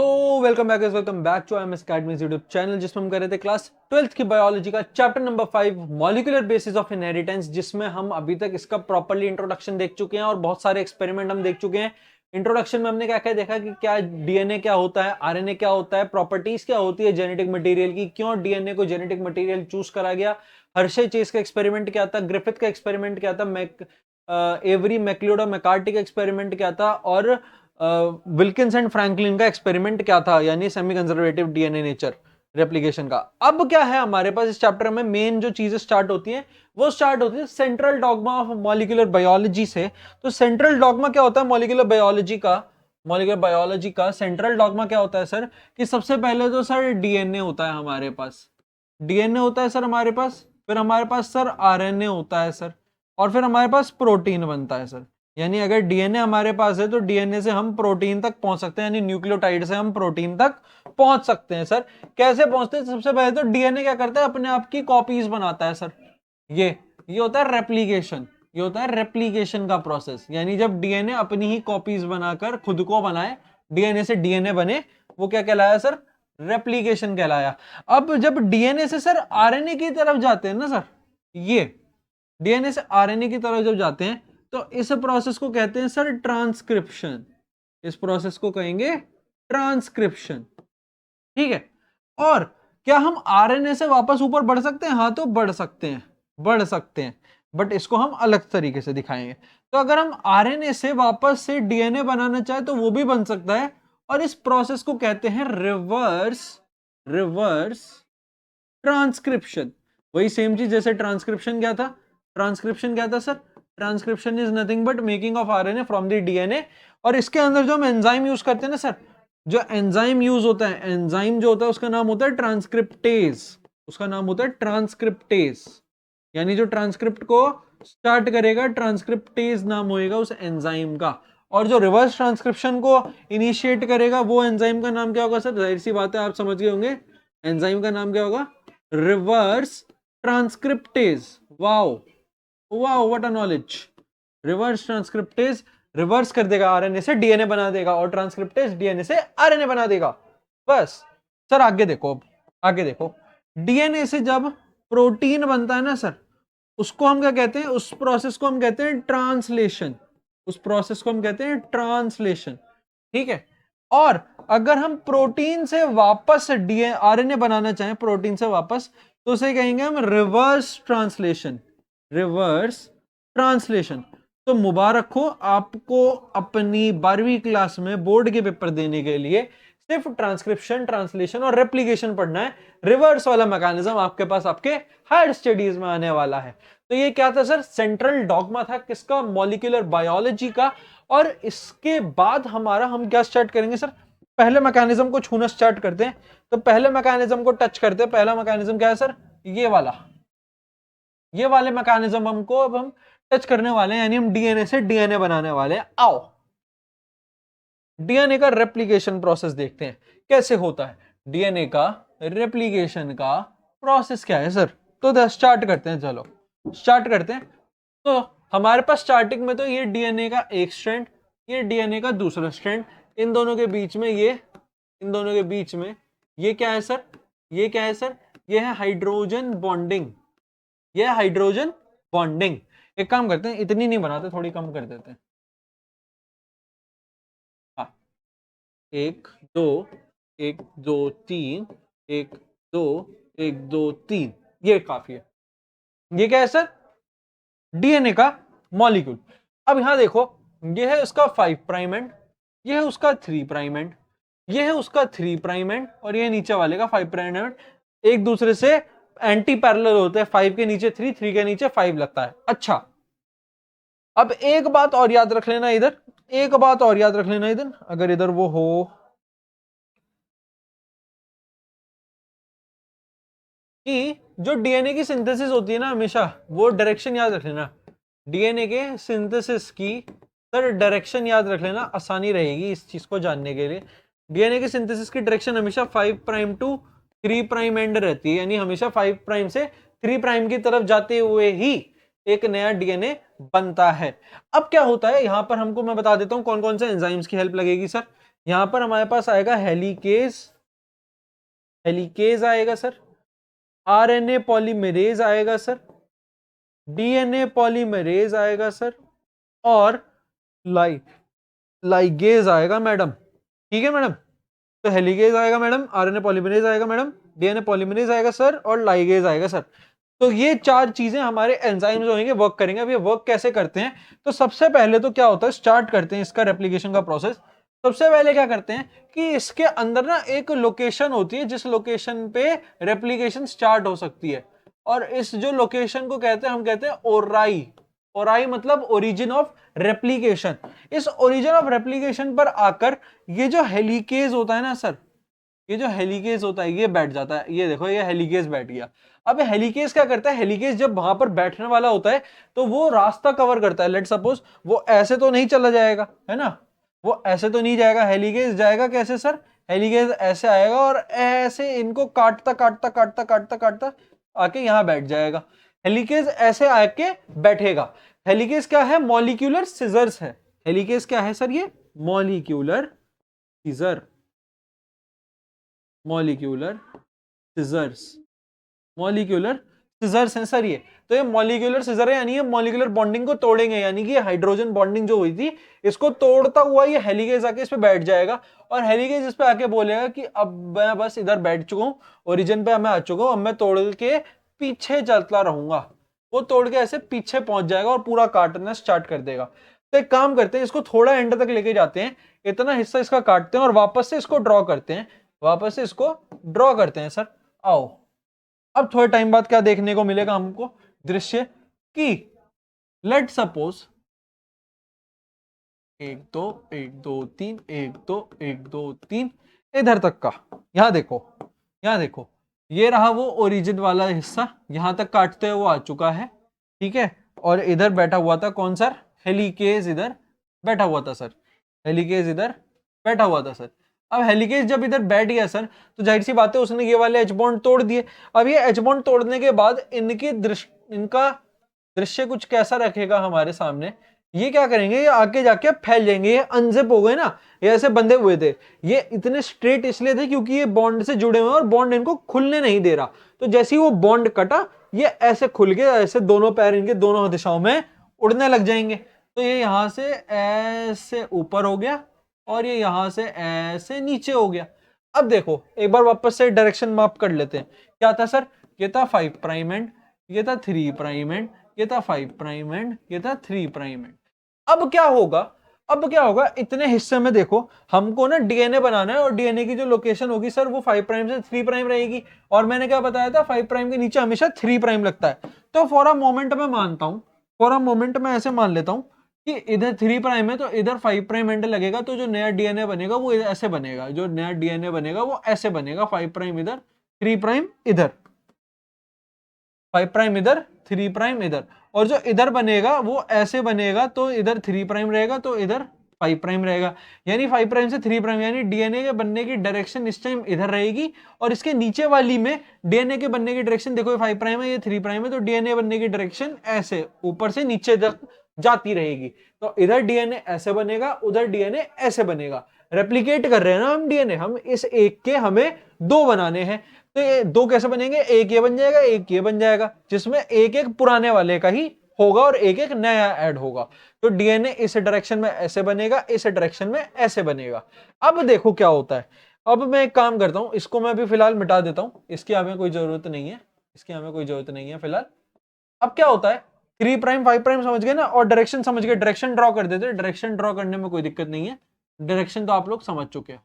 तो welcome back to MS Academy's YouTube channel, जिसमें हम कर रहे थे क्लास 12th की बायोलॉजी का chapter number 5 molecular basis of inheritance, जिसमें हम अभी तक इसका प्रॉपर्ली इंट्रोडक्शन देख चुके हैं और बहुत सारे एक्सपेरिमेंट हम देख चुके हैं। इंट्रोडक्शन में हमने क्या क्या देखा कि क्या डीएनए क्या होता है, आरएनए क्या होता है, प्रॉपर्टीज क्या होती है जेनेटिक मटेरियल की, क्यों डीएनए को जेनेटिक मटेरियल चूज करा गया, हर्शे चेस का एक्सपेरिमेंट क्या था, ग्रिफिथ का एक्सपेरिमेंट क्या था, एवरी मैक्लियोड और मैकार्टी का एक्सपेरिमेंट क्या था, और विल्किंस एंड फ्रैंकलिन का एक्सपेरिमेंट क्या था, यानी semi conservative DNA nature replication का। अब क्या है हमारे पास इस चैप्टर में मेन जो चीजें स्टार्ट होती हैं वो स्टार्ट होती है central dogma of molecular biology से। तो सेंट्रल डॉग्मा क्या होता है मॉलिक्यूलर बायोलॉजी का सेंट्रल डॉग्मा क्या होता है सर, कि सबसे पहले तो सर डीएनए होता है हमारे पास, डीएनए होता है सर हमारे पास, फिर हमारे पास सर आरएनए होता है सर, और फिर हमारे पास प्रोटीन बनता है सर। यानी अगर डीएनए हमारे पास है तो डीएनए से हम प्रोटीन तक पहुंच सकते हैं, यानी न्यूक्लियोटाइड से हम प्रोटीन तक पहुंच सकते हैं सर। कैसे पहुंचते हैं? सबसे पहले तो डीएनए क्या करता है, अपने आप की कॉपीज बनाता है सर। ये होता है रेप्लिकेशन, ये होता है रेप्लिकेशन का प्रोसेस। यानी जब डीएनए अपनी ही कॉपीज बनाकर खुद को बनाए, डीएनए से डीएनए बने, वो क्या कहलाया सर? रेप्लिकेशन कहलाया। अब जब डीएनए से सर आरएनए की तरफ जाते हैं ना सर, ये डीएनए से आरएनए की तरफ जब जाते हैं तो इस प्रोसेस को कहते हैं सर ट्रांसक्रिप्शन। इस प्रोसेस को कहेंगे ट्रांसक्रिप्शन, ठीक है। और क्या हम आरएनए से वापस ऊपर बढ़ सकते हैं? हाँ, तो बढ़ सकते हैं, बढ़ सकते हैं, बट इसको हम अलग तरीके से दिखाएंगे। तो अगर हम आरएनए से वापस से डीएनए बनाना चाहे तो वो भी बन सकता है, और इस प्रोसेस को कहते हैं रिवर्स रिवर्स ट्रांसक्रिप्शन। वही सेम चीज जैसे ट्रांसक्रिप्शन क्या था, ट्रांसक्रिप्शन क्या था sir? Transcription is nothing but making of RNA from the DNA. और इसके अंदर जो हम एंजाइम यूज करते हैं ना सर, जो एंजाइम यूज होता है, एंजाइम जो होता है उसका नाम होता है ट्रांसक्रिप्टेज, उसका नाम होता है ट्रांसक्रिप्टेज। यानी जो ट्रांसक्रिप्ट को स्टार्ट करेगा, ट्रांसक्रिप्टेज नाम होएगा उस एंजाइम का। और जो रिवर्स ट्रांसक्रिप्शन को इनिशिएट करेगा वो एंजाइम का नाम क्या होगा सर? जाहिर सी बात है आप समझ गए होंगे, एंजाइम का नाम क्या होगा? Reverse transcriptase. Wow wow, what a knowledge. Reverse transcriptase reverse कर देगा, आरएनए से डीएनए बना देगा, और ट्रांसक्रिप्टेज डीएनए से आरएनए बना देगा। बस सर आगे देखो, अब आगे देखो, डीएनए से जब प्रोटीन बनता है ना सर, उसको हम क्या कहते हैं? उस प्रोसेस को हम कहते हैं ट्रांसलेशन, उस प्रोसेस को हम कहते हैं ट्रांसलेशन, ठीक है। और अगर हम प्रोटीन से वापस डीएनए आरएनए बनाना चाहें, प्रोटीन से वापस, तो उसे कहेंगे हम रिवर्स ट्रांसलेशन, रिवर्स ट्रांसलेशन। तो मुबारक हो आपको, अपनी 12वीं क्लास में बोर्ड के पेपर देने के लिए सिर्फ ट्रांसक्रिप्शन, ट्रांसलेशन और रेप्लिकेशन पढ़ना है। रिवर्स वाला मैकेनिज्म आपके पास आपके हायर स्टडीज में आने वाला है। तो ये क्या था सर? सेंट्रल डॉग्मा था किसका? मॉलिक्यूलर बायोलॉजी का। और इसके बाद हम क्या स्टार्ट करेंगे सर? पहले मैकेनिज्म को छूना स्टार्ट करते हैं। तो पहले मैकेनिज्म को टच करते हैं। पहला मैकेनिज्म क्या है सर? ये वाला, ये वाले मैकेनिज्म हमको अब हम टच करने वाले हैं, यानी हम डीएनए से डीएनए बनाने वाले हैं। आओ डीएनए का रेप्लिकेशन प्रोसेस देखते हैं कैसे होता है। डीएनए का रेप्लिकेशन का प्रोसेस क्या है सर? तो स्टार्ट करते हैं, चलो स्टार्ट करते हैं। तो हमारे पास स्टार्टिंग में तो ये डीएनए का एक स्ट्रैंड, ये डीएनए का दूसरा स्ट्रैंड, इन दोनों के बीच में इन दोनों के बीच में ये क्या है सर? ये क्या है सर? ये है हाइड्रोजन बॉन्डिंग, ये है हाइड्रोजन बॉन्डिंग। एक काम करते हैं, इतनी नहीं बनाते, थोड़ी कम कर देते हैं। हाँ, 1 2 1 2 3 1 2 1 2 3, ये काफी है। ये क्या है सर? डीएनए का मॉलिक्यूल। अब यहां देखो, ये है उसका 5 प्राइम एंड, ये है उसका 3 प्राइम एंड, ये है उसका 3 प्राइम एंड, और ये नीचे वाले का 5 प्राइम एंड। एक दूसरे से एंटी पैरेलल होते हैं, 5 के नीचे 3, 3 के नीचे 5 लगता है। अच्छा, अब एक बात और याद रख लेना इधर, एक बात और याद रख लेना इधर, अगर इधर वो हो कि जो डीएनए की सिंथेसिस होती है ना, हमेशा वो डायरेक्शन याद रख लेना। डीएनए के सिंथेसिस की सर डायरेक्शन याद रख लेना, आसानी रहेगी इस चीज को जानने के लिए। डीएनए के सिंथेसिस की डायरेक्शन हमेशा 5 प्राइम टू 3 प्राइम एंड रहती है, यानी हमेशा 5 प्राइम से 3 प्राइम की तरफ जाते हुए ही एक नया डीएनए बनता है। अब क्या होता है यहां पर हमको मैं बता देता हूं कौन कौन से एंजाइम्स की हेल्प लगेगी सर। यहां पर हमारे पास आएगा हेलिकेज, हेलिकेज आएगा सर, आरएनए पॉलीमरेज आएगा सर, डीएनए पॉलीमरेज आएगा सर, और लाइगेज आएगा मैडम। ठीक है मैडम, तो हेलिकेज आएगा मैडम, आरएनए पॉलीमरेज आएगा मैडम, डीएनए पॉलीमरेज आएगा सर, और लाइगेज आएगा सर। तो ये चार चीजें हमारे एंजाइम्स होंगे, वर्क करेंगे। अब ये वर्क कैसे करते हैं, तो सबसे पहले तो क्या होता है, स्टार्ट करते हैं इसका रेप्लिकेशन का प्रोसेस। सबसे पहले क्या करते हैं कि इसके अंदर ना एक लोकेशन होती है जिस लोकेशन पे रेप्लिकेशन स्टार्ट हो सकती है, और इस जो लोकेशन को कहते हैं, हम कहते हैं ओराई। ओराई मतलब ओरिजिन ऑफ रेप्लिकेशन। इस ओरिजिन ऑफ रेप्लिकेशन पर आकर ये जो हेलिकेज होता है ना सर, ये जो हेलिकेज होता है ये बैठ जाता है। ये देखो, ये हेलिकेज बैठ गया। अब हेलिकेज क्या करता है, हेलिकेज जब वहां पर बैठने वाला होता है तो वो रास्ता कवर करता है। लेट सपोज वो ऐसे तो नहीं चला जाएगा, है ना, वो ऐसे तो नहीं जाएगा। हेलिकेज जाएगा कैसे सर, हेलिकेज ऐसे आएगा और ऐसे इनको काटता काटता काटता काटता काटता आके यहां बैठ जाएगा। हेलिकेज ऐसे आके बैठेगा। हेलिकेज क्या है, मॉलिक्यूलर सिजर्स है। हेलिकेज क्या है सर, ये molecular scissor, molecular scissors, molecular scissors हैं सर ये। तो ये मॉलिक्यूलर सिजर है, यानी ये मॉलिक्यूलर बॉन्डिंग को तोड़ेंगे, यानी कि हाइड्रोजन बॉन्डिंग जो हुई थी इसको तोड़ता हुआ ये हेलिकेज आके इस पे बैठ जाएगा, और हेलिकेज इस पे आके बोलेगा कि अब मैं बस इधर बैठ चुका हूं, ओरिजिन पे मैं आ चुका हूं, अब मैं तोड़ के पीछे चलता रहूंगा। वो तोड़ के ऐसे पीछे पहुंच जाएगा और पूरा काटना स्टार्ट कर देगा। तो एक काम करते हैं, इसको थोड़ा एंड तक लेके जाते हैं, इतना हिस्सा इसका काटते हैं और वापस से इसको ड्रॉ करते हैं, वापस से इसको ड्रॉ करते हैं सर। आओ, अब थोड़े टाइम बाद क्या देखने को मिलेगा हमको दृश्य कि लेट सपोज 1 2 1 2 3 1 2 1 2 3 इधर तक का, यहां देखो, यहां देखो, ये रहा वो ओरिजिन वाला हिस्सा, यहां तक काटते हुए वो आ चुका है। ठीक है, और इधर बैठा हुआ था कौन सर, हेलिकेज इधर बैठा हुआ था सर, हेलिकेज इधर बैठा हुआ था सर। अब हेलिकेज जब इधर बैठ गया सर, तो जाहिर सी बात है उसने ये वाले एच बॉन्ड तोड़ दिए। अब ये एच बॉन्ड तोड़ने के बाद इनका दृश्य कुछ कैसा रखेगा हमारे सामने, ये क्या करेंगे, ये आगे जाके फैल जाएंगे। ये अनजिप हो गए ना, ये ऐसे बंधे हुए थे, ये इतने स्ट्रेट इसलिए थे क्योंकि ये बॉन्ड से जुड़े हुए और बॉन्ड इनको खुलने नहीं दे रहा। तो जैसे ही वो बॉन्ड कटा, ये ऐसे खुल के ऐसे दोनों पैर इनके दोनों दिशाओं में उड़ने लग जाएंगे। तो ये यहां से ऐसे ऊपर हो गया और ये यहां से ऐसे नीचे हो गया। अब देखो एक बार वापस से डायरेक्शन माप कर लेते हैं। क्या था सर, ये था 5 प्राइम एंड, ये था 3 प्राइम एंड, ये था 5 प्राइम एंड, ये था 3 प्राइम एंड। अब क्या होगा, अब क्या होगा, इतने हिस्से में देखो हमको ना डीएनए बनाना है, और डीएनए की जो लोकेशन होगी सर वो 5 प्राइम से 3 प्राइम रहेगी। और मैंने क्या बताया था, 5 प्राइम के नीचे हमेशा 3 प्राइम लगता है। तो फॉर अ मोमेंट मैं मानता हूं, फॉर अ मोमेंट मैं ऐसे मान लेता हूं कि इधर 3 प्राइम है तो इधर 5 प्राइम एंड लगेगा। तो जो नया डीएनए बनेगा वो ऐसे बनेगा, जो नया डीएनए बनेगा वो ऐसे बनेगा, 5 प्राइम इधर, 3 प्राइम इधर, 5 प्राइम इधर, 3 प्राइम इधर। और जो इधर बनेगा वो ऐसे बनेगा, तो इधर 3 प्राइम रहेगा तो इधर 5 प्राइम रहेगा। यानी 5 प्राइम से 3 प्राइम, यानी डीएनए के बनने की डायरेक्शन इस टाइम इधर रहेगी, और इसके नीचे वाली में डीएनए के बनने की डायरेक्शन देखो, ये 5 प्राइम है, ये 3 प्राइम है, तो डीएनए बनने की डायरेक्शन ऐसे ऊपर से नीचे तक जाती रहेगी। तो इधर डीएनए ऐसे बनेगा, उधर डीएनए ऐसे बनेगा। रेप्लिकेट कर रहे हैं ना हम डीएनए, हम इस एक के हमें 2 बनाने हैं। तो ये 2 कैसे बनेंगे, एक ये बन जाएगा, एक ये बन जाएगा, जिसमें एक एक पुराने वाले का ही होगा और एक एक नया ऐड होगा। तो डीएनए इस डायरेक्शन में ऐसे बनेगा, इस डायरेक्शन में ऐसे बनेगा। अब देखो क्या होता है। अब मैं एक काम करता हूं, इसको मैं अभी फिलहाल मिटा देता हूं, इसकी हमें कोई जरूरत नहीं है, इसकी हमें कोई जरूरत नहीं है फिलहाल। अब क्या होता है, 3 प्राइम 5 प्राइम समझ गए ना, और डायरेक्शन समझ गए, डायरेक्शन ड्रॉ कर देते। डायरेक्शन ड्रॉ करने में कोई दिक्कत नहीं है, डायरेक्शन तो आप लोग समझ चुके हैं।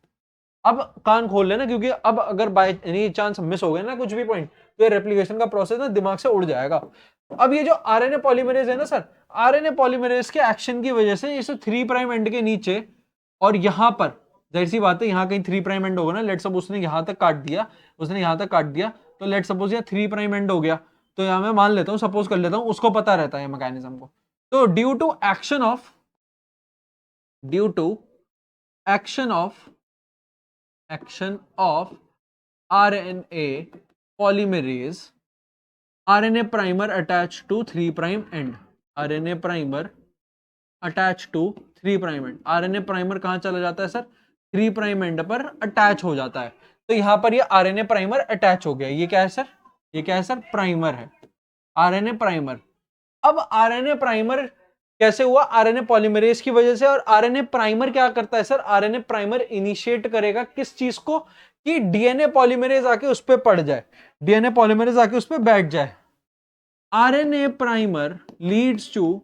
अब कान खोल लेना, क्योंकि अब अगर बाय एनी चांस मिस हो गए ना कुछ भी पॉइंट, तो ये रेप्लिकेशन का प्रोसेस ना दिमाग से उड़ जाएगा। अब ये जो आरएनए पॉलीमरेज है ना सर, आरएनए पॉलीमरेज के एक्शन की वजह से इस 3 प्राइम एंड के नीचे और यहां पर, जाहिर सी बात है यहां कहीं 3 प्राइम एंड होगा ना, लेट सपोज उसने यहां तक काट दिया, उसने यहां तक काट दिया, तो लेट सपोज यहां 3 प्राइम एंड हो गया। तो यहां मैं मान लेता हूं, सपोज कर लेता हूं, उसको पता रहता है मैकेनिज्म को। तो due to action of action of RNA polymerase, RNA primer attached to 3 prime end, RNA primer attached to 3 prime end। RNA primer कहां चला जाता है सर, 3 प्राइम एंड पर अटैच हो जाता है। तो यहां पर ये आरएनए प्राइमर अटैच हो गया। ये क्या है सर? ये क्या है सर? प्राइमर है, आरएनए प्राइमर। अब आरएनए प्राइमर कैसे हुआ? आरएनए पॉलीमरेज की वजह से। और आरएनए प्राइमर क्या करता है सर? आरएनए प्राइमर इनिशिएट करेगा किस चीज को? कि डीएनए पॉलीमरेज आके उस पर पड़ जाए, डीएनए पॉलीमरेज आके उस पर बैठ जाए। RNA primer leads to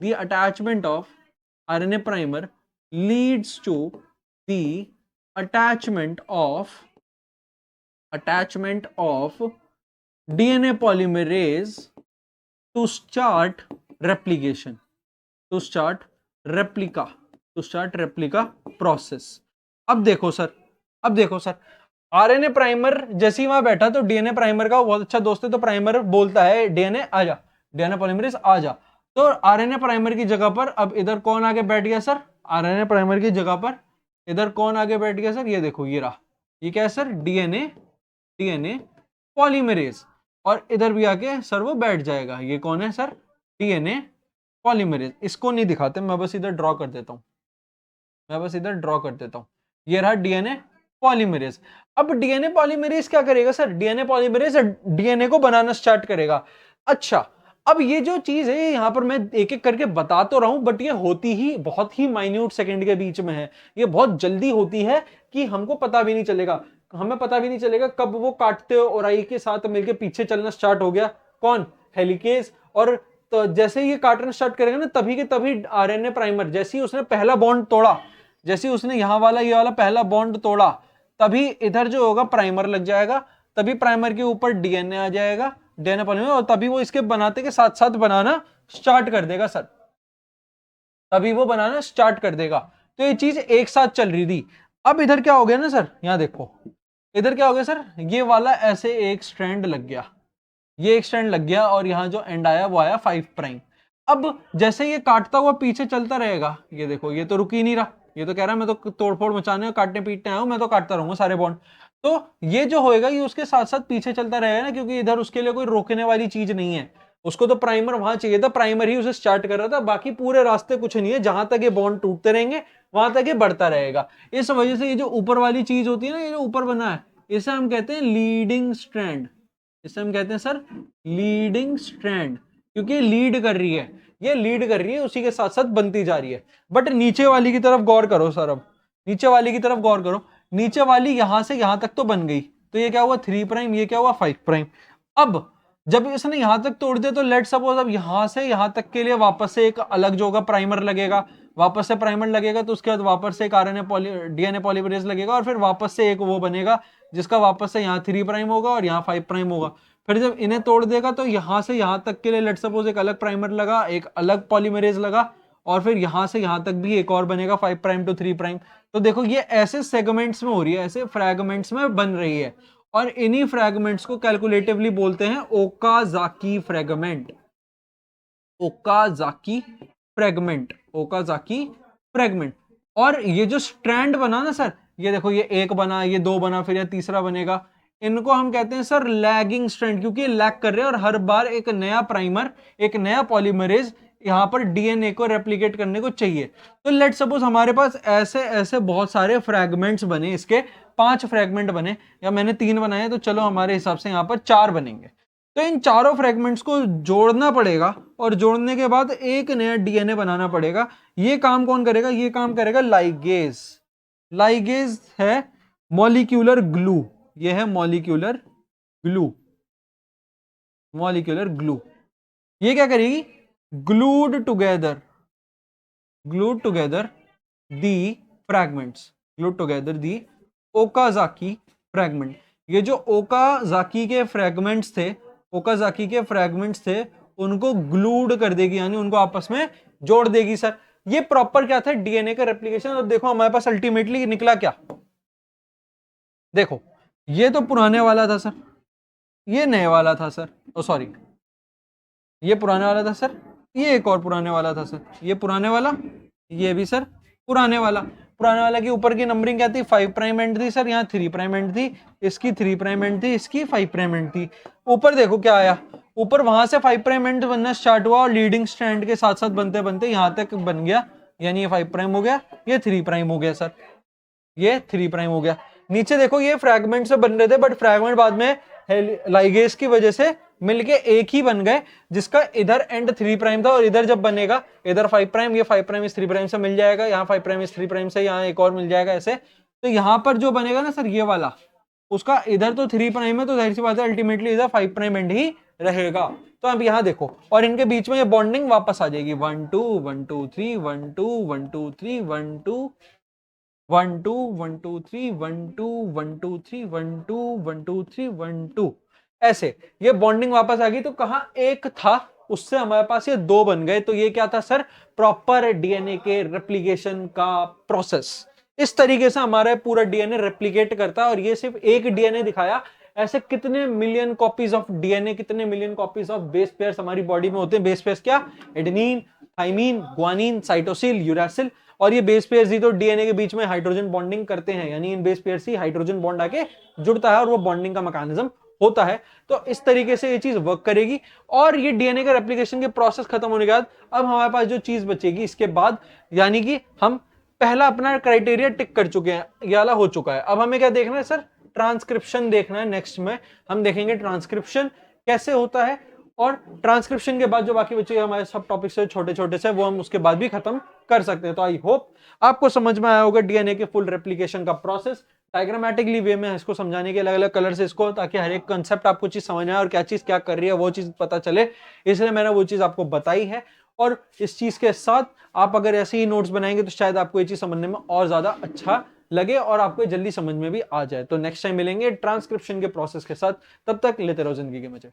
the attachment of, RNA primer leads to the attachment of DNA polymerase to start replication, to start replica process। अब देखो सर, आरएनए प्राइमर जैसे ही वहां बैठा तो डीएनए प्राइमर का बहुत अच्छा दोस्त है, तो प्राइमर बोलता है डीएनए आजा, डीएनए पॉलीमरेज आजा। तो आरएनए प्राइमर की जगह पर अब इधर कौन आके बैठ गया सर? आरएनए प्राइमर की जगह पर इधर कौन आके बैठ गया सर? ये देखो, ये रहा। ये क्या है सर? DNA polymerase. और इधर भी आके सर वो बैठ जाएगा। ये कौन है सर? DNA polymerase. इसको नहीं दिखाते, मैं बस इधर ड्रॉ कर देता हूं, ये रहा डीएनए पॉलीमरेज। अब डीएनए पॉलीमरेज क्या करेगा सर? डीएनए पॉलीमरेज डीएनए को बनाना स्टार्ट करेगा। अच्छा, अब ये जो चीज है यहां पर मैं एक एक करके बता तो रहा हूं, बट ये होती ही बहुत ही माइन्यूट सेकंड के बीच में है। ये बहुत जल्दी होती है कि हमको पता भी नहीं चलेगा, हमें पता भी नहीं चलेगा कब वो काटते हो और आई के साथ मिलकर पीछे चलना स्टार्ट हो गया। कौन? हेलिकेज। और तो जैसे ही ये काटना स्टार्ट करेगा ना, तभी के तभी आरएनए प्राइमर जैसे ही उसने पहला बॉन्ड तोड़ा, जैसे ही उसने यहां वाला ये वाला पहला बॉन्ड तोड़ा, तभी इधर जो होगा प्राइमर लग जाएगा, तभी प्राइमर के ऊपर डीएनए आ जाएगा, डीएनए पॉलीमरेज, और तभी वो इसके बनाते के साथ साथ बनाना स्टार्ट कर देगा सर, तभी वो बनाना स्टार्ट कर देगा। तो ये चीज एक साथ चल रही थी। अब इधर क्या हो गया ना सर? यहां देखो, इधर क्या हो गया सर? ये वाला ऐसे एक स्ट्रैंड लग गया, ये एक स्ट्रैंड लग गया, और यहां जो एंड आया वो आया 5 प्राइम। अब जैसे ये काटता हुआ पीछे चलता रहेगा, ये देखो, ये तो रुक ही नहीं रहा, ये तो कह रहा है मैं तो तोड़फोड़ मचाने और काटने पीटने आया हूं, मैं तो काटता रहूंगा सारे बॉन्ड। तो ये जो होएगा ये उसके साथ साथ पीछे चलता रहेगा ना, क्योंकि इधर उसके लिए कोई रोकने वाली चीज नहीं है। उसको तो प्राइमर वहां चाहिए था, प्राइमर ही उसे स्टार्ट कर रहा था, बाकी पूरे रास्ते कुछ नहीं है, जहां तक ये बॉन्ड टूटते रहेंगे वहां तक ये बढ़ता रहेगा। इस वजह से ये जो ऊपर वाली चीज होती है ना, ये जो ऊपर बना है, इसे हम कहते हैं लीडिंग स्ट्रैंड। इसे हम कहते हैं सर लीडिंग स्ट्रैंड, क्योंकि लीड कर रही है, ये लीड कर रही है, उसी के साथ साथ बनती जा रही है। बट नीचे वाली की तरफ गौर करो सर, अब नीचे वाली की तरफ गौर करो, नीचे वाली यहां से यहां तक तो बन गई, तो ये क्या हुआ 3 प्राइम, ये क्या हुआ 5 प्राइम। अब जब इसने यहां तक तोड़ दिया, तो लेट सपोज अब यहां से यहां तक के लिए वापस से एक अलग जो होगा प्राइमर लगेगा, वापस से प्राइमर लगेगा, तो उसके बाद वापस से एक आरएनए डीएनए पॉलीमरेज लगेगा, और फिर वापस से एक वो बनेगा जिसका वापस से यहाँ 3 प्राइम होगा और यहाँ 5 प्राइम होगा। फिर जब इन्हें तोड़ देगा तो यहां से यहां तक के लिए लेट सपोज एक अलग प्राइमर लगा, एक अलग पॉलीमरेज लगा, और फिर यहां से यहां तक भी एक और बनेगा 5 प्राइम टू 3 प्राइम। तो देखो ये ऐसे सेगमेंट्स में हो रही है, ऐसे फ्रैगमेंट्स में बन रही है, और इन्हीं फ्रैगमेंट्स को कैलकुलेटिवली बोलते हैं Okazaki fragment. Okazaki fragment, Okazaki fragment. और ये जो स्ट्रैंड बना ना सर, ये देखो, ये एक बना, ये दो बना, फिर ये तीसरा बनेगा, इनको हम कहते हैं सर लैगिंग स्ट्रैंड, क्योंकि ये लैग कर रहे हैं और हर बार एक नया प्राइमर, एक नया पॉलीमरेज यहां पर डीएनए को रेप्लिकेट करने को चाहिए। तो लेट सपोज हमारे पास ऐसे ऐसे बहुत सारे फ्रैगमेंट्स बने, इसके 5 फ्रैगमेंट बने, या मैंने 3 बनाए, तो चलो हमारे हिसाब से यहां पर 4 बनेंगे। तो इन चारों फ्रैगमेंट्स को जोड़ना पड़ेगा, और जोड़ने के बाद एक नया डीएनए बनाना पड़ेगा। ये काम कौन करेगा? ये काम करेगा लाइगेज। लाइगेज है मॉलिक्यूलर ग्लू, ये है मॉलिक्यूलर ग्लू, मॉलिक्यूलर ग्लू। ये क्या करेगी? ग्लूड टुगेदर दी फ्रैगमेंट्स, ग्लूड टुगेदर दी ओकाजाकी फ्रैगमेंट। ये जो ओकाजाकी के फ्रैगमेंट्स थे, ओकाजाकी के फ्रैगमेंट्स थे, उनको ग्लूड कर देगी, यानी उनको आपस में जोड़ देगी सर। ये प्रॉपर क्या था? डीएनए का रेप्लिकेशन। और देखो हमारे पास अल्टीमेटली निकला क्या, देखो ये तो पुराने वाला था सर, ये नए वाला था सर, ओ सॉरी, ये पुराने वाला था सर, ये एक और पुराने वाला था सर, ये पुराने वाला, ये भी सर पुराने वाला। पुराने वाला की ऊपर की नंबरिंग क्या थी? 5 प्राइम एंड थी सर, यहाँ 3 प्राइम एंड थी, इसकी 3 प्राइम एंड थी, इसकी 5 प्राइम एंड थी। ऊपर देखो क्या आया, ऊपर वहां से 5 प्राइम एंड बनना स्टार्ट हुआ, और लीडिंग स्ट्रैंड के साथ साथ बनते बनते यहां तक बन गया, यानी ये 5 प्राइम हो गया, ये 3 प्राइम हो गया सर। ये 3 प्राइम हो गया। नीचे देखो ये फ्रैगमेंट से बन रहे थे, बट फ्रैगमेंट बाद में लाइगेज की वजह से मिलके एक ही बन गए, जिसका इधर एंड 3 प्राइम था और इधर जब बनेगा इधर 5 प्राइम, ये 5 प्राइम इस 3 प्राइम से मिल जाएगा, यहाँ 5 प्राइम इस 3 प्राइम से, यहाँ एक और मिल जाएगा ऐसे। तो यहाँ पर जो बनेगा ना सर ये वाला, उसका इधर तो 3 प्राइम है, तो जाहिर सी बात है अल्टीमेटली इधर 5 प्राइम एंड ही रहेगा। तो अब यहाँ देखो, और इनके बीच में ये बॉन्डिंग वापस आ जाएगी, 1 2 1 2 3 1 2 1 2 3 1 2 1 2 1 2 3 1 2 1 2 3 1 2 1 2 3 1 2, ऐसे ये बॉन्डिंग वापस आ गई। तो कहा एक था, उससे हमारे पास ये 2 बन गए। तो ये क्या था सर, प्रॉपर डीएनए के रेप्लिकेशन का प्रोसेस। इस तरीके से हमारा पूरा डीएनए रेप्लिकेट करता है। और ये सिर्फ एक डीएनए दिखाया, ऐसे कितने मिलियन कॉपीज ऑफ डीएनए, कितने million copies of base pairs हमारी बॉडी में होते हैं। बेस पेयर्स क्या, एडेनिन, थाइमीन, ग्वानिन, साइटोसिल, यूरासिल। और ये बेस पेयर्स ही तो डीएनए के बीच में हाइड्रोजन बॉन्डिंग करते हैं, यानी इन बेस पेयर्स ही हाइड्रोजन बॉन्ड आके जुड़ता है और वो बॉन्डिंग का मैकेनिज्म होता है। तो इस तरीके से ये चीज वर्क करेगी। और ये डीएनए का रेप्लिकेशन के प्रोसेस खत्म होने के बाद अब हमारे पास जो चीज बचेगी इसके बाद, यानी कि हम पहला अपना क्राइटेरिया टिक कर चुके हैं, ये वाला हो चुका है। अब हमें क्या देखना है सर, ट्रांसक्रिप्शन देखना है। नेक्स्ट में हम देखेंगे ट्रांसक्रिप्शन कैसे होता है, और ट्रांसक्रिप्शन के बाद जो बाकी बचे हमारे सब टॉपिक से छोटे छोटे से, वो हम उसके बाद भी खत्म कर सकते हैं। तो आई होप आपको समझ में आया होगा डीएनए के फुल रेप्लिकेशन का प्रोसेस। डायग्रामेटिकली वे में इसको समझाने के अलग अलग कलर से इसको, ताकि हर एक कंसेप्ट आपको चीज समझ आए और क्या चीज क्या कर रही है वो चीज पता चले, इसलिए मैंने वो चीज आपको बताई है। और इस चीज के साथ आप अगर ऐसे ही नोट्स बनाएंगे तो शायद आपको ये चीज समझने में और ज्यादा अच्छा लगे और आपको जल्दी समझ में भी आ जाए। तो नेक्स्ट टाइम मिलेंगे ट्रांसक्रिप्शन के प्रोसेस के साथ, तब तक लेते रहो जिंदगी के मजे।